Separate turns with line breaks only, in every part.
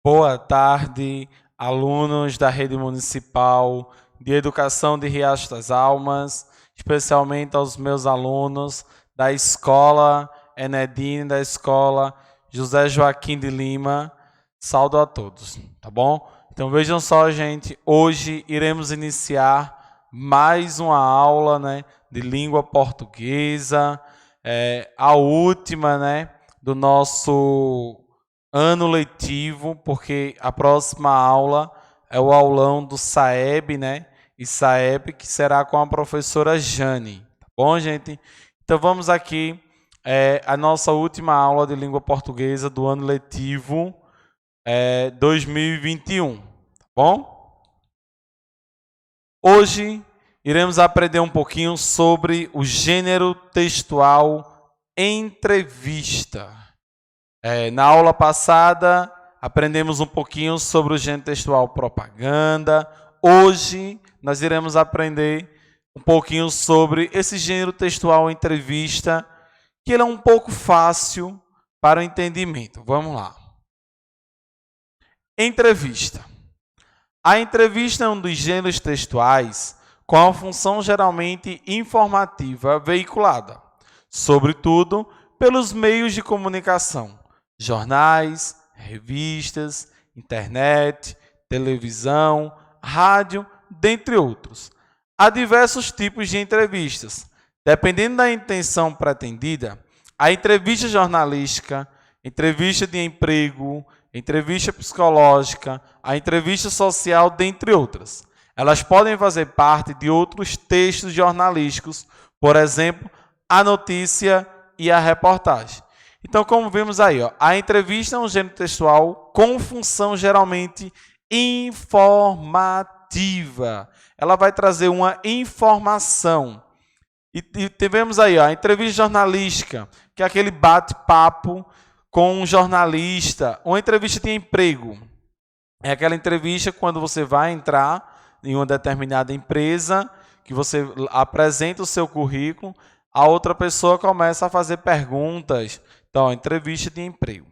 Boa tarde, alunos da Rede Municipal de Educação de Riacho das Almas, especialmente aos meus alunos da Escola Enedine, da Escola José Joaquim de Lima. Saúdo a todos, tá bom? Então vejam só, gente, hoje iremos iniciar mais uma aula, de língua portuguesa, a última, do nosso ano letivo, porque a próxima aula é o aulão do SAEB, E SAEB, que será com a professora Jane, tá bom, gente? Então vamos aqui, a nossa última aula de língua portuguesa do ano letivo 2021, tá bom? Hoje iremos aprender um pouquinho sobre o gênero textual entrevista. Na aula passada, aprendemos um pouquinho sobre o gênero textual propaganda. Hoje, nós iremos aprender um pouquinho sobre esse gênero textual entrevista, que ele é um pouco fácil para o entendimento. Vamos lá. Entrevista. A entrevista é um dos gêneros textuais com a função geralmente informativa veiculada, sobretudo pelos meios de comunicação, jornais, revistas, internet, televisão, rádio, dentre outros. Há diversos tipos de entrevistas. Dependendo da intenção pretendida, a entrevista jornalística, entrevista de emprego, entrevista psicológica, a entrevista social, dentre outras. Elas podem fazer parte de outros textos jornalísticos, por exemplo, a notícia e a reportagem. Então, como vimos aí, a entrevista é um gênero textual com função geralmente informativa. Ela vai trazer uma informação. E tivemos aí a entrevista jornalística, que é aquele bate-papo com um jornalista, uma entrevista de emprego. É aquela entrevista quando você vai entrar em uma determinada empresa, que você apresenta o seu currículo, a outra pessoa começa a fazer perguntas. Então, entrevista de emprego.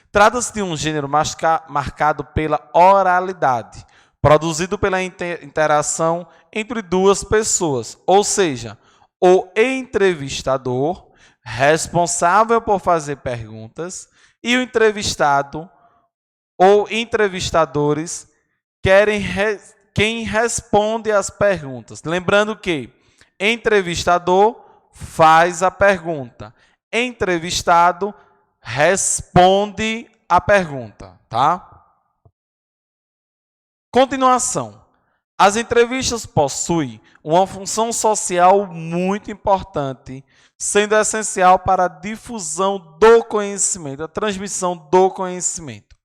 Trata-se de um gênero marcado pela oralidade, produzido pela interação entre duas pessoas, ou seja, o entrevistador, responsável por fazer perguntas, e o entrevistado ou entrevistadores quem responde às perguntas. Lembrando que entrevistador faz a pergunta, entrevistado responde a pergunta, tá? Continuação. As entrevistas possuem uma função social muito importante, sendo essencial para a difusão do conhecimento, a transmissão do conhecimento,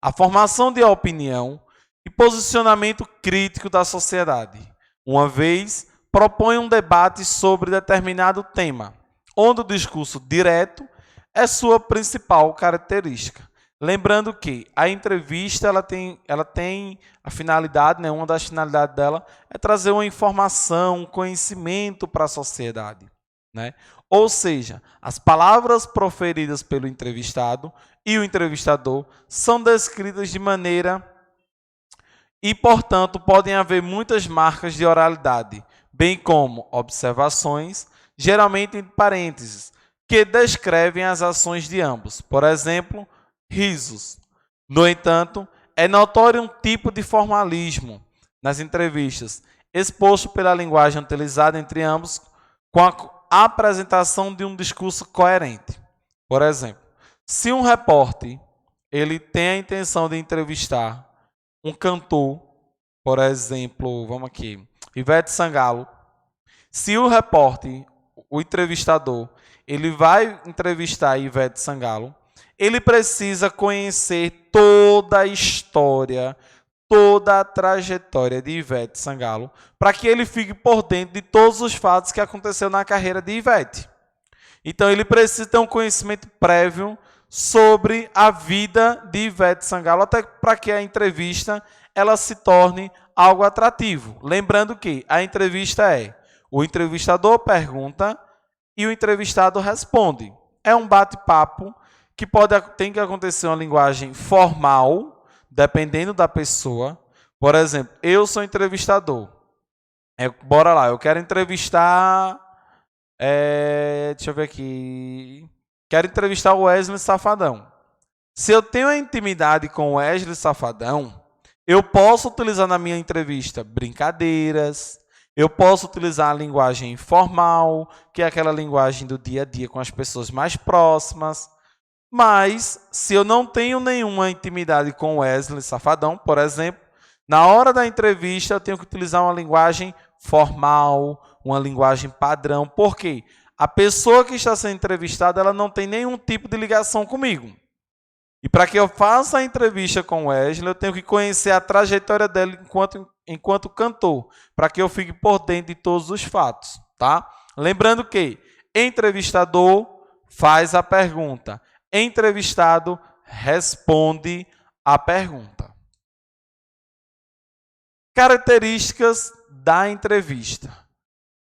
a formação de opinião e posicionamento crítico da sociedade. Uma vez, propõe um debate sobre determinado tema, onde o discurso direto é sua principal característica. Lembrando que a entrevista ela tem a finalidade, uma das finalidades dela é trazer uma informação, um conhecimento para a sociedade. Ou seja, as palavras proferidas pelo entrevistado e o entrevistador são descritas de maneira e, portanto, podem haver muitas marcas de oralidade, bem como observações, geralmente em parênteses, que descrevem as ações de ambos. Por exemplo, risos. No entanto, é notório um tipo de formalismo nas entrevistas, exposto pela linguagem utilizada entre ambos com a apresentação de um discurso coerente. Por exemplo, se um repórter ele tem a intenção de entrevistar um cantor, por exemplo, vamos aqui, Ivete Sangalo, se o repórter, o entrevistador, ele vai entrevistar Ivete Sangalo, ele precisa conhecer toda a história, toda a trajetória de Ivete Sangalo, para que ele fique por dentro de todos os fatos que aconteceram na carreira de Ivete. Então, ele precisa ter um conhecimento prévio sobre a vida de Ivete Sangalo, até para que a entrevista ela se torne algo atrativo. Lembrando que a entrevista o entrevistador pergunta e o entrevistado responde. É um bate-papo que tem que acontecer uma linguagem formal, dependendo da pessoa. Por exemplo, eu sou entrevistador. Bora lá, eu quero entrevistar... deixa eu ver aqui. Quero entrevistar o Wesley Safadão. Se eu tenho a intimidade com o Wesley Safadão, eu posso utilizar na minha entrevista brincadeiras, eu posso utilizar a linguagem informal, que é aquela linguagem do dia a dia com as pessoas mais próximas. Mas, se eu não tenho nenhuma intimidade com o Wesley Safadão, por exemplo, na hora da entrevista eu tenho que utilizar uma linguagem formal, uma linguagem padrão. Por quê? A pessoa que está sendo entrevistada, ela não tem nenhum tipo de ligação comigo. E para que eu faça a entrevista com o Wesley, eu tenho que conhecer a trajetória dele enquanto cantor, para que eu fique por dentro de todos os fatos, tá? Lembrando que entrevistador faz a pergunta, entrevistado responde a pergunta. Características da entrevista: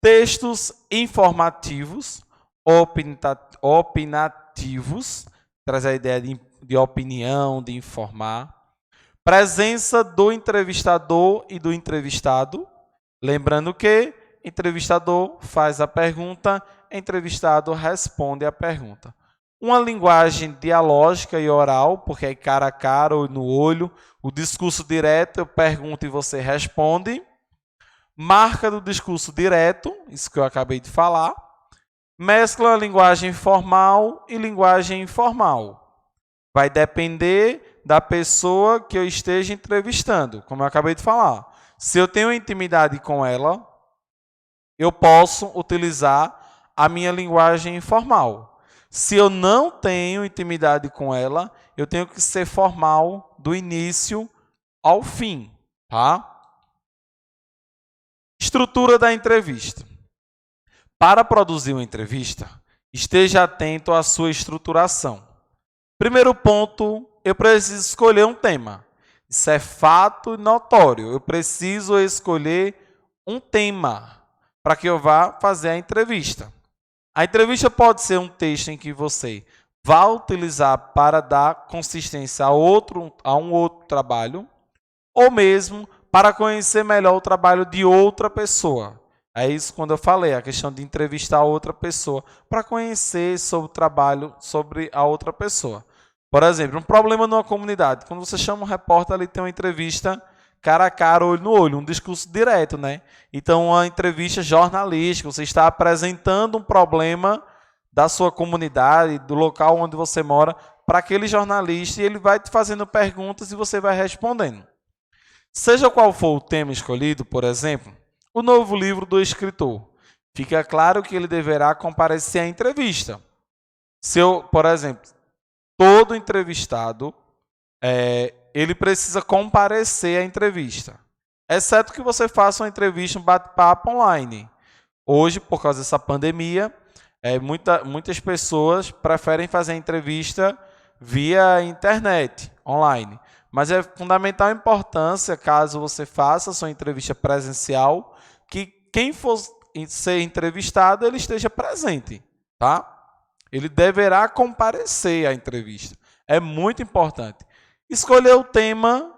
textos informativos, opinativos, traz a ideia de opinião, de informar. Presença do entrevistador e do entrevistado. Lembrando que entrevistador faz a pergunta, entrevistado responde a pergunta. Uma linguagem dialógica e oral, porque é cara a cara ou no olho. O discurso direto, eu pergunto e você responde. Marca do discurso direto, isso que eu acabei de falar. Mescla a linguagem formal e linguagem informal. Vai depender da pessoa que eu esteja entrevistando, como eu acabei de falar. Se eu tenho intimidade com ela, eu posso utilizar a minha linguagem informal. Se eu não tenho intimidade com ela, eu tenho que ser formal do início ao fim, tá? Estrutura da entrevista. Para produzir uma entrevista, esteja atento à sua estruturação. Primeiro ponto, eu preciso escolher um tema. Isso é fato notório. Eu preciso escolher um tema para que eu vá fazer a entrevista. A entrevista pode ser um texto em que você vai utilizar para dar consistência a um outro trabalho, ou mesmo para conhecer melhor o trabalho de outra pessoa. É isso quando eu falei, a questão de entrevistar outra pessoa, para conhecer sobre o trabalho, sobre a outra pessoa. Por exemplo, um problema numa comunidade. Quando você chama um repórter, ali tem uma entrevista cara a cara, olho no olho, um discurso direto, né? Então, uma entrevista jornalística, você está apresentando um problema da sua comunidade, do local onde você mora, para aquele jornalista, e ele vai te fazendo perguntas e você vai respondendo. Seja qual for o tema escolhido, por exemplo, o novo livro do escritor, fica claro que ele deverá comparecer à entrevista. Por exemplo, todo entrevistado, ele precisa comparecer à entrevista, exceto que você faça uma entrevista, um bate-papo online. Hoje, por causa dessa pandemia, muitas pessoas preferem fazer a entrevista via internet, online. Mas é fundamental a importância, caso você faça a sua entrevista presencial, que quem for ser entrevistado, ele esteja presente, tá? Ele deverá comparecer à entrevista. É muito importante. Escolher o tema,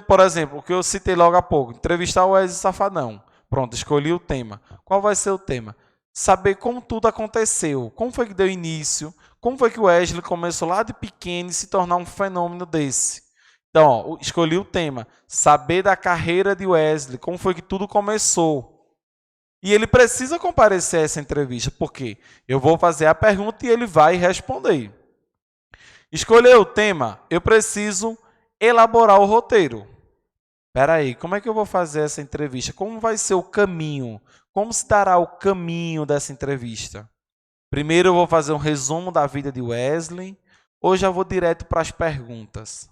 por exemplo, o que eu citei logo há pouco, entrevistar o Wesley Safadão. Pronto, escolhi o tema. Qual vai ser o tema? Saber como tudo aconteceu, como foi que deu início, como foi que o Wesley começou lá de pequeno e se tornar um fenômeno desse. Então, escolhi o tema, saber da carreira de Wesley, como foi que tudo começou. E ele precisa comparecer a essa entrevista, porque eu vou fazer a pergunta e ele vai responder. Escolher o tema, eu preciso elaborar o roteiro. Espera aí, como é que eu vou fazer essa entrevista? Como vai ser o caminho? Como se dará o caminho dessa entrevista? Primeiro eu vou fazer um resumo da vida de Wesley, ou já vou direto para as perguntas?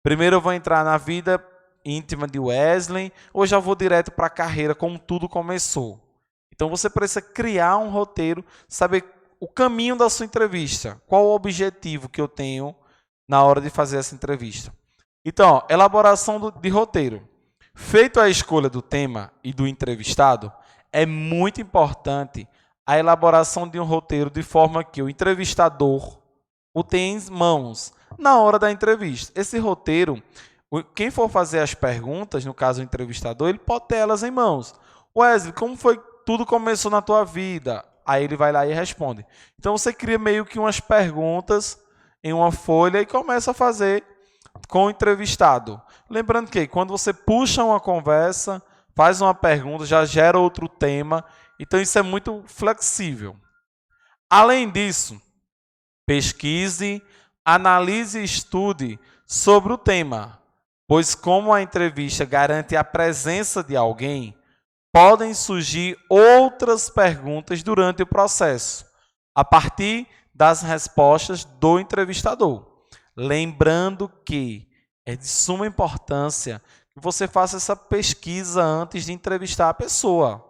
Primeiro eu vou entrar na vida íntima de Wesley, ou já vou direto para a carreira, como tudo começou? Então você precisa criar um roteiro, saber o caminho da sua entrevista, qual o objetivo que eu tenho na hora de fazer essa entrevista. Então, elaboração de roteiro. Feito a escolha do tema e do entrevistado, é muito importante a elaboração de um roteiro de forma que o entrevistador o tenha em mãos, na hora da entrevista. Esse roteiro, quem for fazer as perguntas, no caso o entrevistador, ele pode ter elas em mãos. Wesley, como foi tudo começou na tua vida? Aí ele vai lá e responde. Então você cria meio que umas perguntas em uma folha e começa a fazer com o entrevistado. Lembrando que quando você puxa uma conversa, faz uma pergunta, já gera outro tema. Então isso é muito flexível. Além disso, pesquise, analise e estude sobre o tema, pois como a entrevista garante a presença de alguém, podem surgir outras perguntas durante o processo, a partir das respostas do entrevistador. Lembrando que é de suma importância que você faça essa pesquisa antes de entrevistar a pessoa.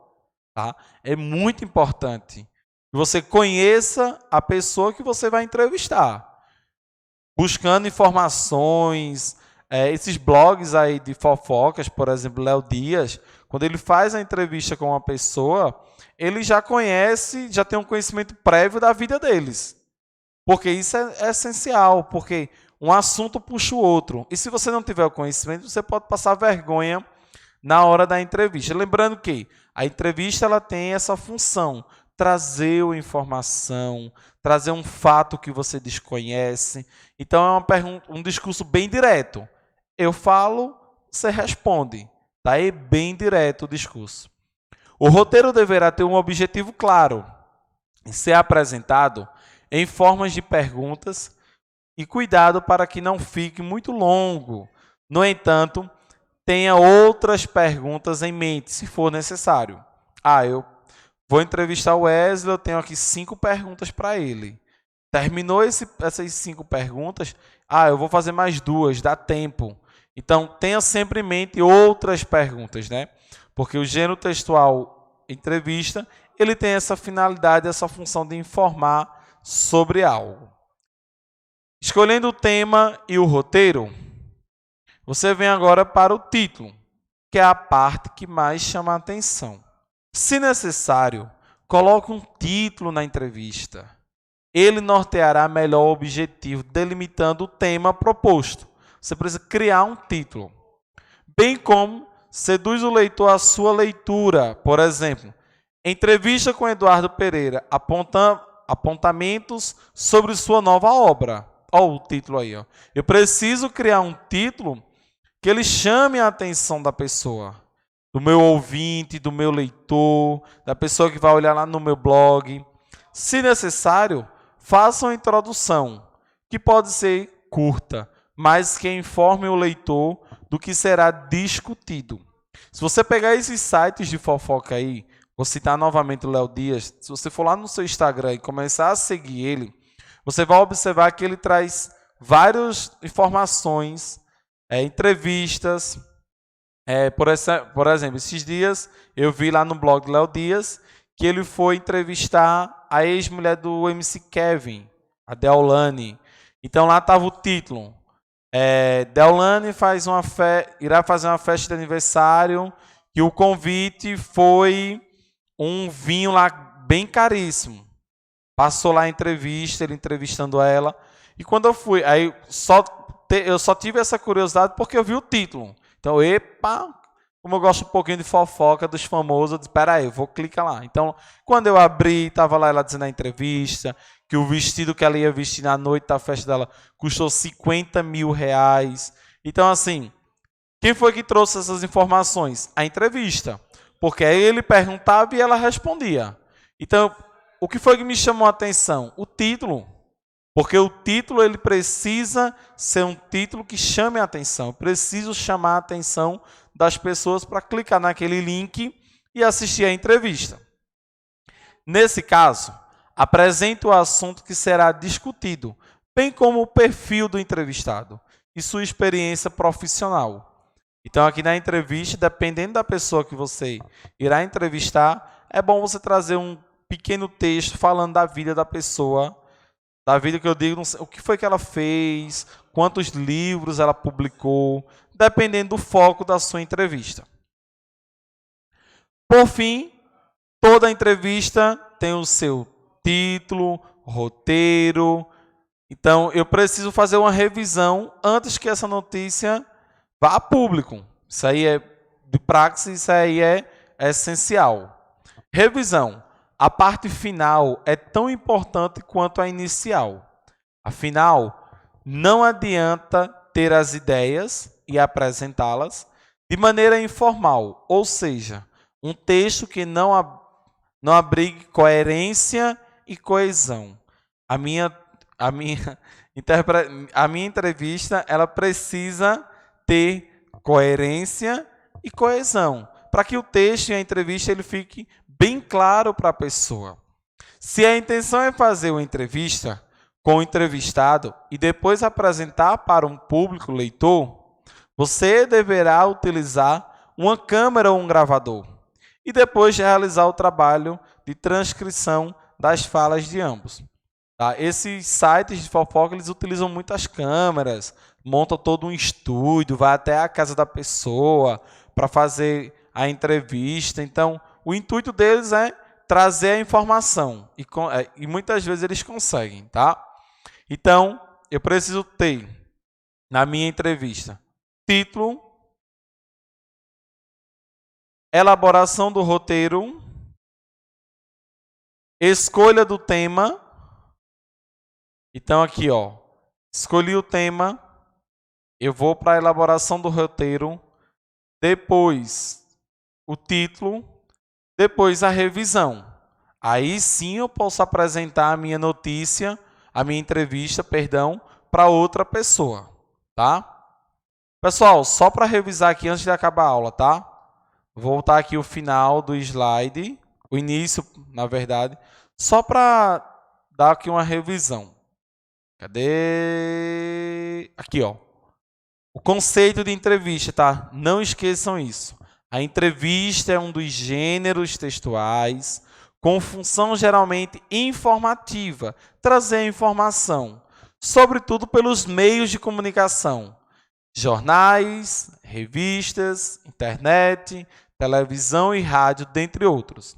Tá? É muito importante que você conheça a pessoa que você vai entrevistar. Buscando informações, esses blogs aí de fofocas, por exemplo, Léo Dias, quando ele faz a entrevista com uma pessoa, ele já conhece, já tem um conhecimento prévio da vida deles. Porque isso é essencial, porque um assunto puxa o outro. E se você não tiver o conhecimento, você pode passar vergonha na hora da entrevista. Lembrando que a entrevista ela tem essa função, trazer a informação, trazer um fato que você desconhece. Então é um discurso bem direto. Eu falo, você responde. Tá? É bem direto o discurso. O roteiro deverá ter um objetivo claro e ser apresentado em formas de perguntas e cuidado para que não fique muito longo. No entanto, tenha outras perguntas em mente, se for necessário. Eu vou entrevistar o Wesley, eu tenho aqui 5 perguntas para ele. Terminou essas 5 perguntas, eu vou fazer mais 2, dá tempo. Então, tenha sempre em mente outras perguntas, né? Porque o gênero textual entrevista, ele tem essa finalidade, essa função de informar sobre algo. Escolhendo o tema e o roteiro, você vem agora para o título, que é a parte que mais chama a atenção. Se necessário, coloque um título na entrevista. Ele norteará melhor o objetivo, delimitando o tema proposto. Você precisa criar um título. Bem como seduz o leitor à sua leitura. Por exemplo, entrevista com Eduardo Pereira, apontamentos sobre sua nova obra. Olha o título aí. Eu preciso criar um título que ele chame a atenção da pessoa, do meu ouvinte, do meu leitor, da pessoa que vai olhar lá no meu blog. Se necessário, faça uma introdução, que pode ser curta, mas que informe o leitor do que será discutido. Se você pegar esses sites de fofoca aí, vou citar novamente o Léo Dias, se você for lá no seu Instagram e começar a seguir ele, você vai observar que ele traz várias informações, entrevistas. Por exemplo, esses dias eu vi lá no blog do Léo Dias que ele foi entrevistar a ex-mulher do MC Kevin, a Deolane. Então lá estava o título. Deolane irá fazer uma festa de aniversário e o convite foi um vinho lá bem caríssimo. Passou lá a entrevista, ele entrevistando ela. E quando eu fui, aí eu só tive essa curiosidade porque eu vi o título. Então, como eu gosto um pouquinho de fofoca dos famosos, eu disse, peraí, eu vou clicar lá. Então, quando eu abri, estava lá ela dizendo na entrevista que o vestido que ela ia vestir na noite da festa dela custou 50 mil reais. Então, assim, quem foi que trouxe essas informações? A entrevista. Porque aí ele perguntava e ela respondia. Então, o que foi que me chamou a atenção? O título. Porque o título ele precisa ser um título que chame a atenção. Eu preciso chamar a atenção das pessoas para clicar naquele link e assistir a entrevista. Nesse caso, apresente o assunto que será discutido, bem como o perfil do entrevistado e sua experiência profissional. Então, aqui na entrevista, dependendo da pessoa que você irá entrevistar, é bom você trazer um pequeno texto falando da vida da pessoa, da vida que eu digo, o que foi que ela fez, quantos livros ela publicou, dependendo do foco da sua entrevista. Por fim, toda entrevista tem o seu título, roteiro, Então, eu preciso fazer uma revisão antes que essa notícia vá a público. Isso aí é de praxis, isso aí é essencial. Revisão. A parte final é tão importante quanto a inicial. Afinal, não adianta ter as ideias e apresentá-las de maneira informal, ou seja, um texto que não abrigue coerência e coesão. A minha entrevista ela precisa ter coerência e coesão, para que o texto e a entrevista ele fique bem claro para a pessoa. Se a intenção é fazer uma entrevista com o entrevistado e depois apresentar para um público leitor, você deverá utilizar uma câmera ou um gravador e depois realizar o trabalho de transcrição das falas de ambos. Tá? Esses sites de fofoca eles utilizam muitas câmeras, montam todo um estúdio, vai até a casa da pessoa para fazer a entrevista. Então, o intuito deles é trazer a informação e muitas vezes eles conseguem, tá? Então, eu preciso ter na minha entrevista título, elaboração do roteiro, escolha do tema. Então aqui, ó, escolhi o tema, eu vou para a elaboração do roteiro, depois o título, depois a revisão. Aí sim eu posso apresentar a minha notícia, a minha entrevista, perdão, para outra pessoa, tá? Pessoal, só para revisar aqui antes de acabar a aula, tá? Vou voltar aqui o final do slide, o início, na verdade, só para dar aqui uma revisão. Cadê? Aqui, ó. O conceito de entrevista, tá? Não esqueçam isso. A entrevista é um dos gêneros textuais com função geralmente informativa, trazer informação, sobretudo pelos meios de comunicação, jornais, revistas, internet, televisão e rádio, dentre outros.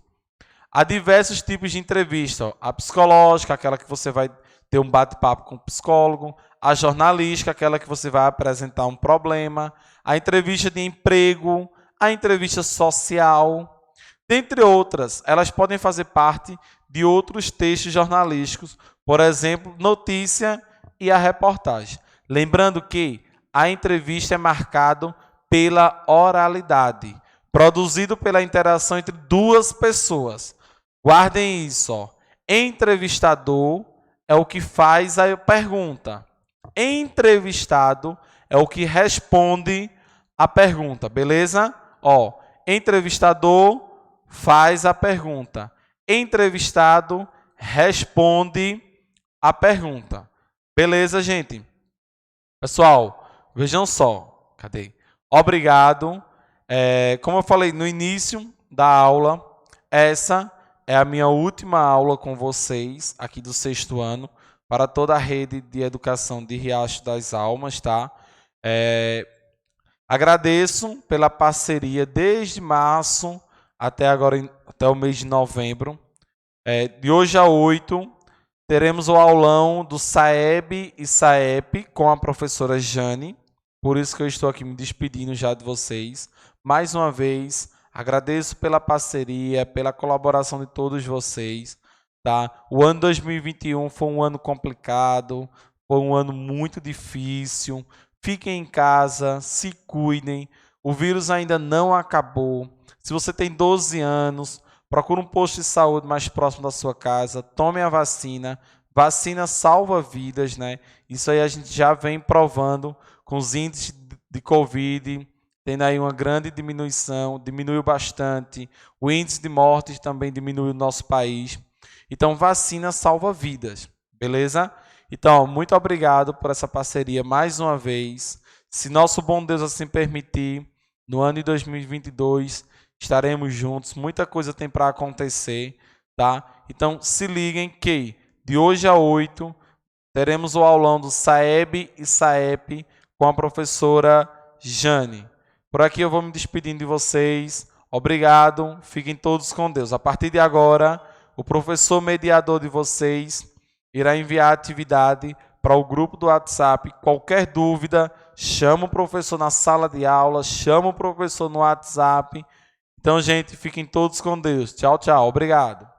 Há diversos tipos de entrevista. Ó. A psicológica, aquela que você vai ter um bate-papo com o psicólogo. A jornalística, aquela que você vai apresentar um problema. A entrevista de emprego. A entrevista social. Dentre outras, elas podem fazer parte de outros textos jornalísticos. Por exemplo, notícia e a reportagem. Lembrando que a entrevista é marcada pela oralidade, produzido pela interação entre duas pessoas. Guardem isso. Ó. Entrevistador é o que faz a pergunta. Entrevistado é o que responde a pergunta, beleza? Ó, entrevistador faz a pergunta. Entrevistado responde a pergunta. Beleza, gente? Pessoal, vejam só. Cadê? Obrigado. Como eu falei no início da aula, essa é a minha última aula com vocês aqui do 6º ano para toda a rede de educação de Riacho das Almas, tá? Agradeço pela parceria desde março até agora, até o mês de novembro. De hoje a 8, teremos o aulão do SAEB e SAEP com a professora Jane. Por isso que eu estou aqui me despedindo já de vocês. Mais uma vez, agradeço pela parceria, pela colaboração de todos vocês. Tá? O ano 2021 foi um ano complicado, foi um ano muito difícil. Fiquem em casa, se cuidem. O vírus ainda não acabou. Se você tem 12 anos, procure um posto de saúde mais próximo da sua casa. Tome a vacina. Vacina salva vidas, né? Isso aí a gente já vem provando com os índices de Covid, tendo aí uma grande diminuição, diminuiu bastante. O índice de mortes também diminuiu no nosso país. Então, vacina salva vidas, beleza? Então, muito obrigado por essa parceria mais uma vez. Se nosso bom Deus assim permitir, no ano de 2022, estaremos juntos. Muita coisa tem para acontecer, tá? Então, se liguem que de hoje a 8, teremos o aulão do SAEB e SAEP com a professora Jane. Por aqui eu vou me despedindo de vocês. Obrigado. Fiquem todos com Deus. A partir de agora, o professor mediador de vocês irá enviar a atividade para o grupo do WhatsApp. Qualquer dúvida, chama o professor na sala de aula, chama o professor no WhatsApp. Então, gente, fiquem todos com Deus. Tchau, tchau. Obrigado.